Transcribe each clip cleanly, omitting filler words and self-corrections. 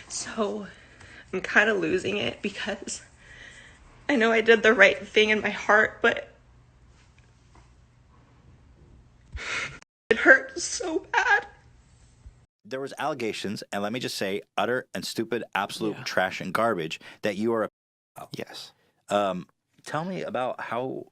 So I'm kind of losing it because I know I did the right thing in my heart, but it hurt so bad. There was allegations, and let me just say, utter and stupid, absolute trash and garbage that you are a. Yes. Tell me about how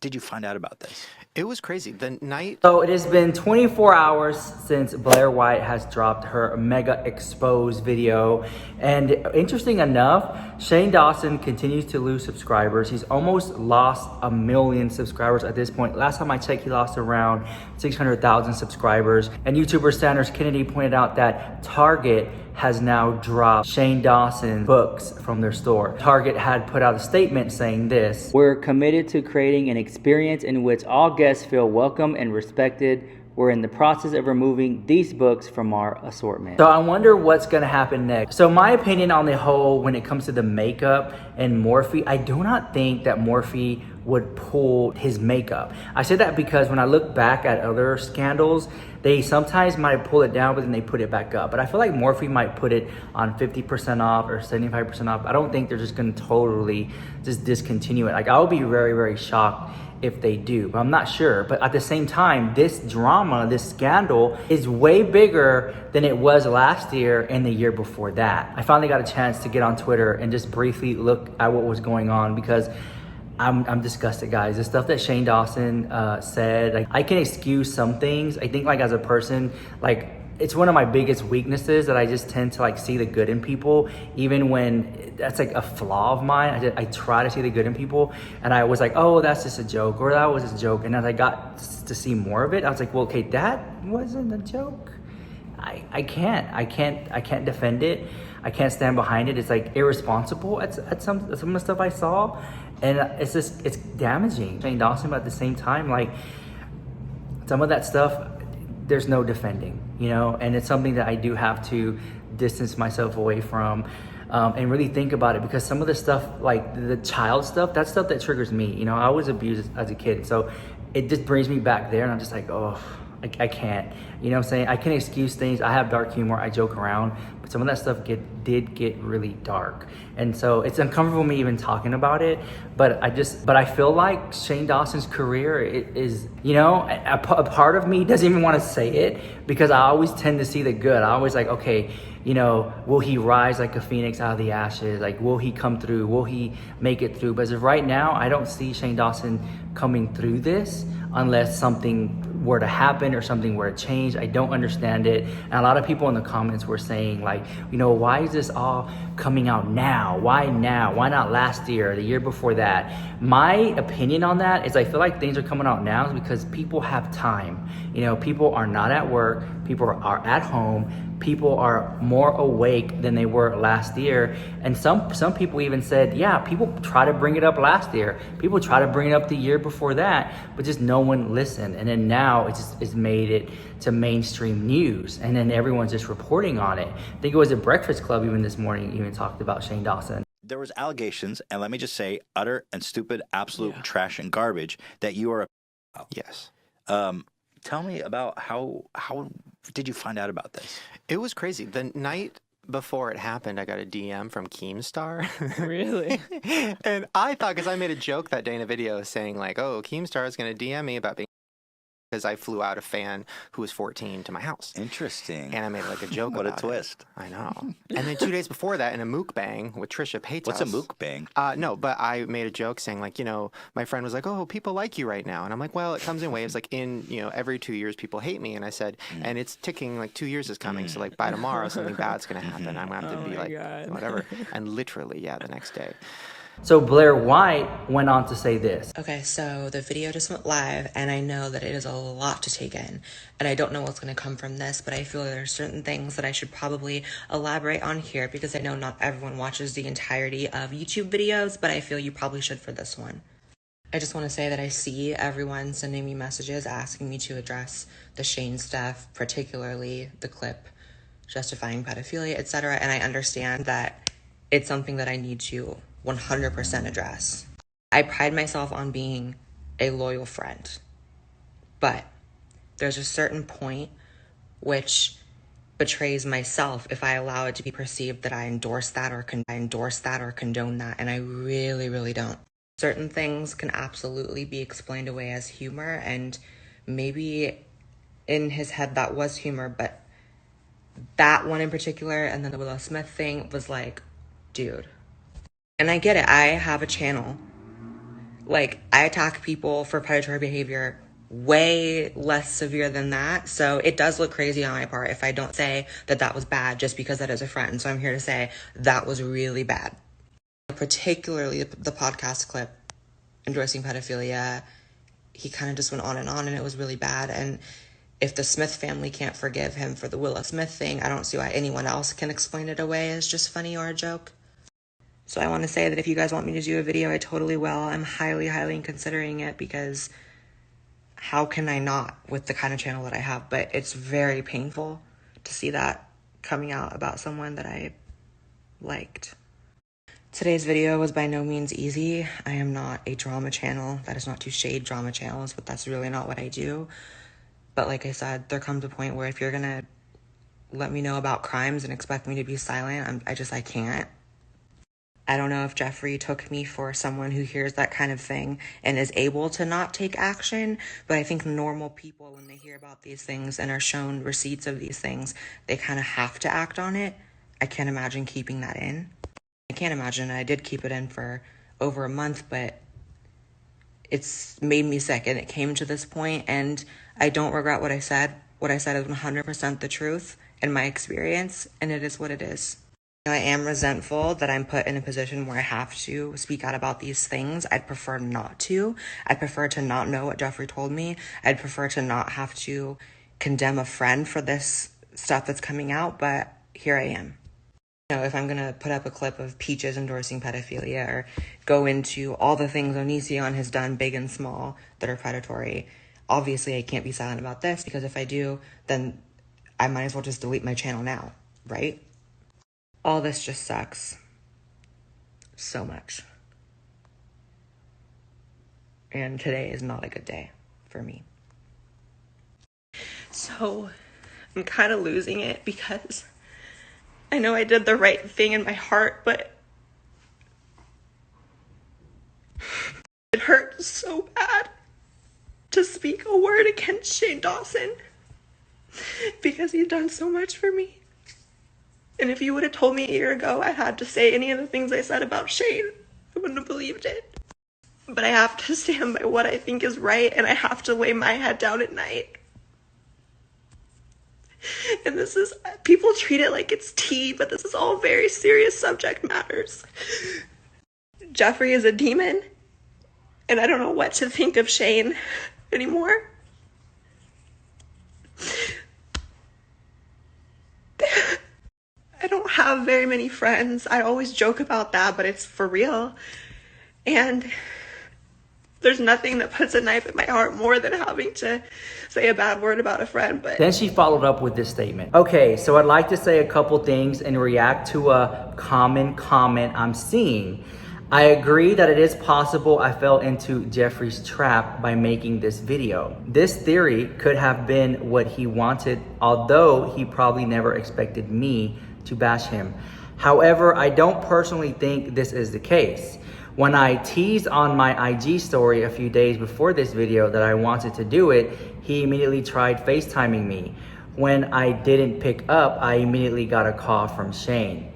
did you find out about this? It was crazy. The night. So it has been 24 hours since Blair White has dropped her mega exposed video. And interesting enough, Shane Dawson continues to lose subscribers. He's almost lost 1 million subscribers at this point. Last time I checked, he lost around 600,000 subscribers. And YouTuber Sanders Kennedy pointed out that Target has now dropped Shane Dawson books from their store. Target had put out a statement saying this: "We're committed to creating an experience in which all guests feel welcome and respected. We're in the process of removing these books from our assortment." So I wonder what's gonna happen next. So my opinion on the whole, when it comes to the makeup and Morphe, I do not think that Morphe would pull his makeup. I say that because when I look back at other scandals, they sometimes might pull it down, but then they put it back up. But I feel like Morphe might put it on 50% off or 75% off. I don't think they're just gonna totally just discontinue it. Like, I would be very, very shocked if they do, but I'm not sure. But at the same time, this drama, this scandal is way bigger than it was last year and the year before that. I finally got a chance to get on Twitter and just briefly look at what was going on because I'm disgusted, guys. The stuff that Shane Dawson said, like, I can excuse some things. I think, like, as a person, like, it's one of my biggest weaknesses that I just tend to, like, see the good in people, even when that's like a flaw of mine. I try to see the good in people, and I was like, oh, that's just a joke, or that was just a joke. And as I got to see more of it, I was like, well, okay, that wasn't a joke. I can't defend it. I can't stand behind it. It's like irresponsible at some of the stuff I saw, and it's damaging. Shane Dawson, but at the same time, like, some of that stuff, there's no defending, you know, and it's something that I do have to distance myself away from, and really think about it, because some of the stuff, like the child stuff, that's stuff that triggers me. You know, I was abused as a kid, so it just brings me back there, and I'm just like, oh, I can't. You know what I'm saying? I can excuse things. I have dark humor. I joke around, but some of that stuff did get really dark, and so it's uncomfortable me even talking about it. But I feel like Shane Dawson's career is, you know, a part of me doesn't even want to say it, because I always tend to see the good. I always like, okay, you know, will he rise like a phoenix out of the ashes? Like, will he come through? Will he make it through? But as of right now, I don't see Shane Dawson coming through this unless something were to happen or something were to change. I don't understand it. And a lot of people in the comments were saying, like, you know, why is this all coming out now? Why now? Why not last year or the year before that? My opinion on that is I feel like things are coming out now is because people have time. You know, people are not at work. People are at home. People are more awake than they were last year. And some people even said, yeah, people try to bring it up last year. People try to bring it up the year before that, but just no one listened. And then now it's made it to mainstream news, and then everyone's just reporting on it. I think it was a Breakfast Club even this morning even talked about Shane Dawson. There was allegations, and let me just say, utter and stupid, absolute trash and garbage that you are a. Yes. Tell me about how did you find out about this? It was crazy. The night before it happened, I got a DM from Keemstar. Really? And I thought, because I made a joke that day in a video saying, like, oh, Keemstar is going to DM me about being, because I flew out a fan who was 14 to my house. Interesting. And I made like a joke about it. What a twist. I know. And then 2 days before that, in a mukbang with Trisha Paytas. What's a mukbang? No, but I made a joke saying, like, you know, my friend was like, oh, people like you right now. And I'm like, well, it comes in waves. Like, in, you know, every 2 years people hate me. And I said, and it's ticking, like 2 years is coming. So, like, by tomorrow, something bad's going to happen. I'm going to have to be like, whatever. And literally, yeah, the next day. So Blair White went on to say this. Okay, so the video just went live, and I know that it is a lot to take in, and I don't know what's going to come from this, but I feel there are certain things that I should probably elaborate on here, because I know not everyone watches the entirety of YouTube videos, but I feel you probably should for this one. I just want to say that I see everyone sending me messages asking me to address the Shane stuff, particularly the clip justifying pedophilia, etc., and I understand that it's something that I need to 100% address. I pride myself on being a loyal friend, but there's a certain point which betrays myself if I allow it to be perceived that I endorse that or condone that, and I really, really don't. Certain things can absolutely be explained away as humor, and maybe in his head that was humor, but that one in particular, and then the Willow Smith thing was like, dude. And I get it, I have a channel. Like, I attack people for predatory behavior way less severe than that. So it does look crazy on my part if I don't say that that was bad just because that is a friend. So I'm here to say that was really bad. Particularly the podcast clip endorsing pedophilia, he kind of just went on, and it was really bad. And if the Smith family can't forgive him for the Willow Smith thing, I don't see why anyone else can explain it away as just funny or a joke. So I want to say that if you guys want me to do a video, I totally will. I'm highly, highly considering it, because how can I not with the kind of channel that I have? But it's very painful to see that coming out about someone that I liked. Today's video was by no means easy. I am not a drama channel. That is not to shade drama channels, but that's really not what I do. But like I said, there comes a point where if you're gonna let me know about crimes and expect me to be silent, I can't. I don't know if Jeffree took me for someone who hears that kind of thing and is able to not take action, but I think normal people, when they hear about these things and are shown receipts of these things, they kind of have to act on it. I can't imagine keeping that in. I can't imagine. I did keep it in for over a month, but it's made me sick, and it came to this point, and I don't regret what I said. What I said is 100% the truth in my experience, and it is what it is. I am resentful that I'm put in a position where I have to speak out about these things. I'd prefer not to. I'd prefer to not know what Jeffree told me. I'd prefer to not have to condemn a friend for this stuff that's coming out, but here I am. You know, if I'm gonna put up a clip of Peaches endorsing pedophilia or go into all the things Onision has done, big and small, that are predatory, obviously I can't be silent about this, because if I do, then I might as well just delete my channel now, right? All this just sucks so much. And today is not a good day for me. So I'm kind of losing it, because I know I did the right thing in my heart, but it hurt so bad to speak a word against Shane Dawson, because he's done so much for me. And if you would have told me a year ago I had to say any of the things I said about Shane, I wouldn't have believed it. But I have to stand by what I think is right, and I have to lay my head down at night. And this is, people treat it like it's tea, but this is all very serious subject matters. Jeffree is a demon, and I don't know what to think of Shane anymore. I don't have very many friends. I always joke about that, but it's for real. And there's nothing that puts a knife in my heart more than having to say a bad word about a friend. But then she followed up with this statement. Okay, so I'd like to say a couple things and react to a common comment I'm seeing. I agree that it is possible I fell into Jeffree's trap by making this video. This theory could have been what he wanted, although he probably never expected me to bash him. However, I don't personally think this is the case. When I teased on my IG story a few days before this video that I wanted to do it, he immediately tried FaceTiming me. When I didn't pick up, I immediately got a call from Shane.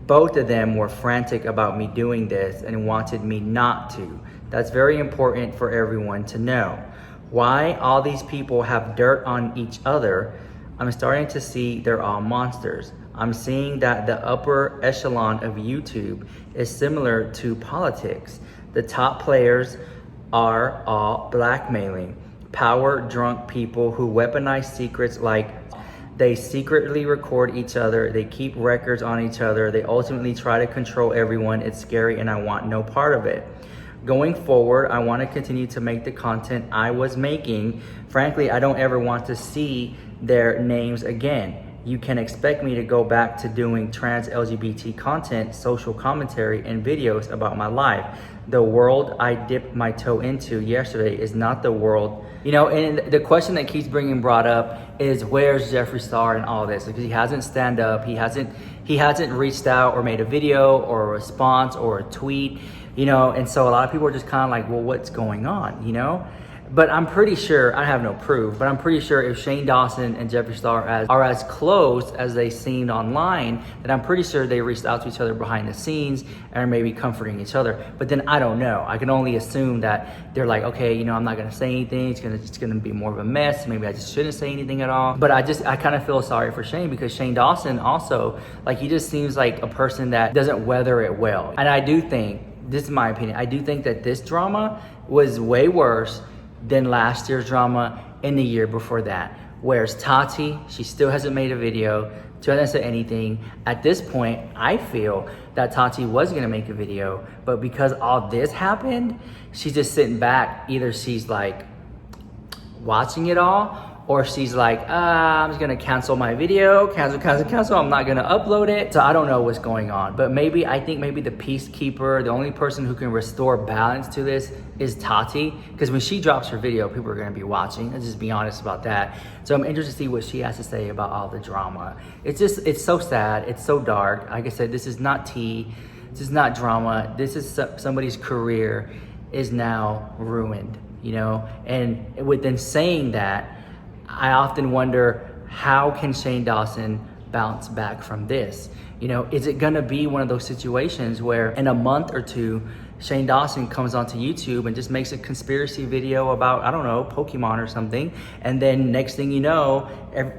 Both of them were frantic about me doing this and wanted me not to. That's very important for everyone to know. Why all these people have dirt on each other, I'm starting to see they're all monsters. I'm seeing that the upper echelon of YouTube is similar to politics. The top players are all blackmailing, power-drunk people who weaponize secrets, like they secretly record each other, they keep records on each other, they ultimately try to control everyone. It's scary and I want no part of it. Going forward, I want to continue to make the content I was making. Frankly, I don't ever want to see their names again. You can expect me to go back to doing trans LGBT content, social commentary, and videos about my life. The world I dipped my toe into yesterday is not the world. You know, and the question that keeps brought up is where's Jeffree Star in all this? Because he hasn't stand up, he hasn't reached out or made a video or a response or a tweet, you know, and so a lot of people are just kind of like, well, what's going on, you know? But I'm pretty sure, I have no proof, but I'm pretty sure if Shane Dawson and Jeffree Star are as close as they seemed online, then I'm pretty sure they reached out to each other behind the scenes and are maybe comforting each other. But then I don't know. I can only assume that they're like, okay, you know, I'm not gonna say anything. It's gonna be more of a mess. Maybe I just shouldn't say anything at all. But I kind of feel sorry for Shane, because Shane Dawson also, like, he just seems like a person that doesn't weather it well. And I do think, this is my opinion, I do think that this drama was way worse than last year's drama and the year before that. Whereas Tati, she still hasn't made a video, she hasn't said anything. At this point, I feel that Tati was gonna make a video, but because all this happened, she's just sitting back. Either she's like watching it all, or she's like, I'm just gonna cancel my video, cancel, I'm not gonna upload it. So I don't know what's going on, but I think maybe the peacekeeper, the only person who can restore balance to this is Tati, because when she drops her video, people are gonna be watching. Let's just be honest about that. So I'm interested to see what she has to say about all the drama. It's so sad, it's so dark. Like I said, this is not tea, this is not drama. This is somebody's career is now ruined, you know? And within saying that, I often wonder, how can Shane Dawson bounce back from this? You know, is it gonna be one of those situations where in a month or two, Shane Dawson comes onto YouTube and just makes a conspiracy video about, I don't know, Pokemon or something, and then next thing you know,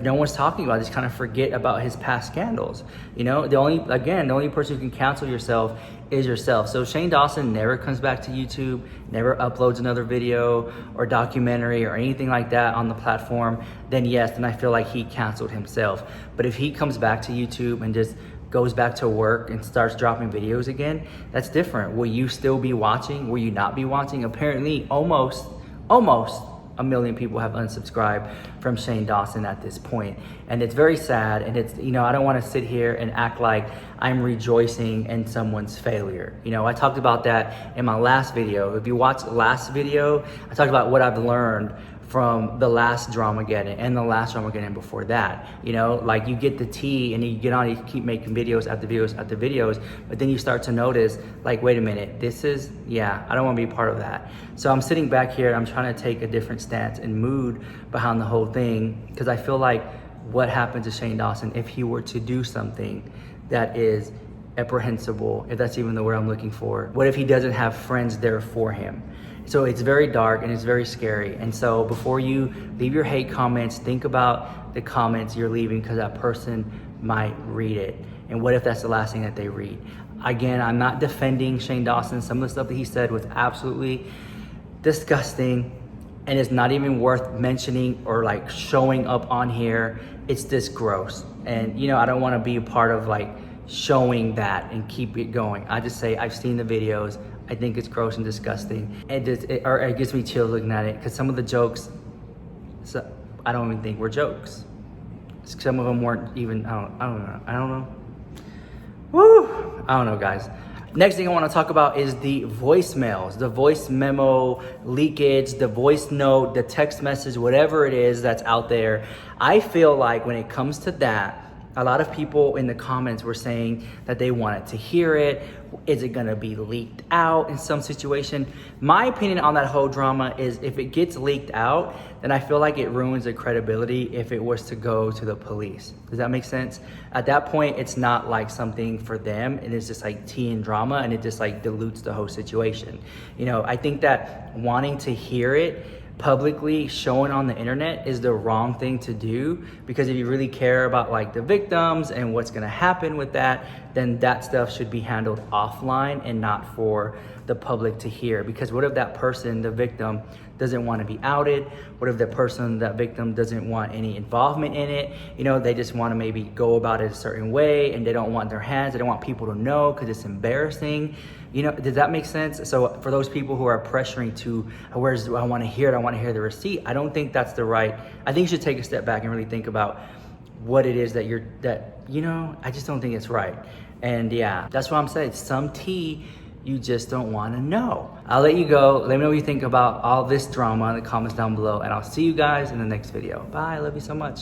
no one's talking about it, just kind of forget about his past scandals. You know, the only person who can cancel yourself is yourself. So Shane Dawson never comes back to YouTube, never uploads another video or documentary or anything like that on the platform, then yes, then I feel like he canceled himself. But if he comes back to YouTube and just goes back to work and starts dropping videos again, that's different. Will you still be watching? Will you not be watching? Apparently almost 1 million people have unsubscribed from Shane Dawson at this point. And it's very sad, and it's, you know, I don't want to sit here and act like I'm rejoicing in someone's failure. You know, I talked about that in my last video. If you watch the last video, I talked about what I've learned from the last Dramageddon and the last Dramageddon before that. You know, like, you get the tea and you get on, you keep making videos after videos after videos, but then you start to notice, like, wait a minute, I don't want to be part of that. So I'm sitting back here, I'm trying to take a different stance and mood behind the whole thing, because I feel like what happened to Shane Dawson if he were to do something that is reprehensible, if that's even the word I'm looking for? What if he doesn't have friends there for him? So it's very dark and it's very scary. And so before you leave your hate comments, think about the comments you're leaving, because that person might read it. And what if that's the last thing that they read? Again, I'm not defending Shane Dawson. Some of the stuff that he said was absolutely disgusting, and it's not even worth mentioning or like showing up on here. It's just gross. And you know, I don't want to be a part of like showing that and keep it going. I just say I've seen the videos. I think it's gross and disgusting. It gives me chills looking at it, because some of the jokes, I don't even think were jokes. Some of them weren't even, I don't know. Woo! I don't know, guys. Next thing I want to talk about is the voicemails, the voice memo leakage, the voice note, the text message, whatever it is that's out there. I feel like when it comes to that, a lot of people in the comments were saying that they wanted to hear it. Is it gonna be leaked out in some situation? My opinion on that whole drama is, if it gets leaked out, then I feel like it ruins the credibility if it was to go to the police. Does that make sense? At that point, it's not like something for them, and it's just like tea and drama, and it just like dilutes the whole situation. You know, I think that wanting to hear it publicly showing on the internet is the wrong thing to do, because if you really care about like the victims and what's going to happen with that, then that stuff should be handled offline and not for the public to hear. Because what if that person, the victim, doesn't want to be outed? What if that victim doesn't want any involvement in it? You know, they just want to maybe go about it a certain way, and they don't want their hands, they don't want people to know because it's embarrassing. You know, does that make sense? So for those people who are pressuring to, I want to hear it, I want to hear the receipt, I don't think that's the right. I think you should take a step back and really think about what it is that I just don't think it's right. And yeah, that's what I'm saying. Some tea you just don't want to know. I'll let you go. Let me know what you think about all this drama in the comments down below, and I'll see you guys in the next video. Bye, I love you so much.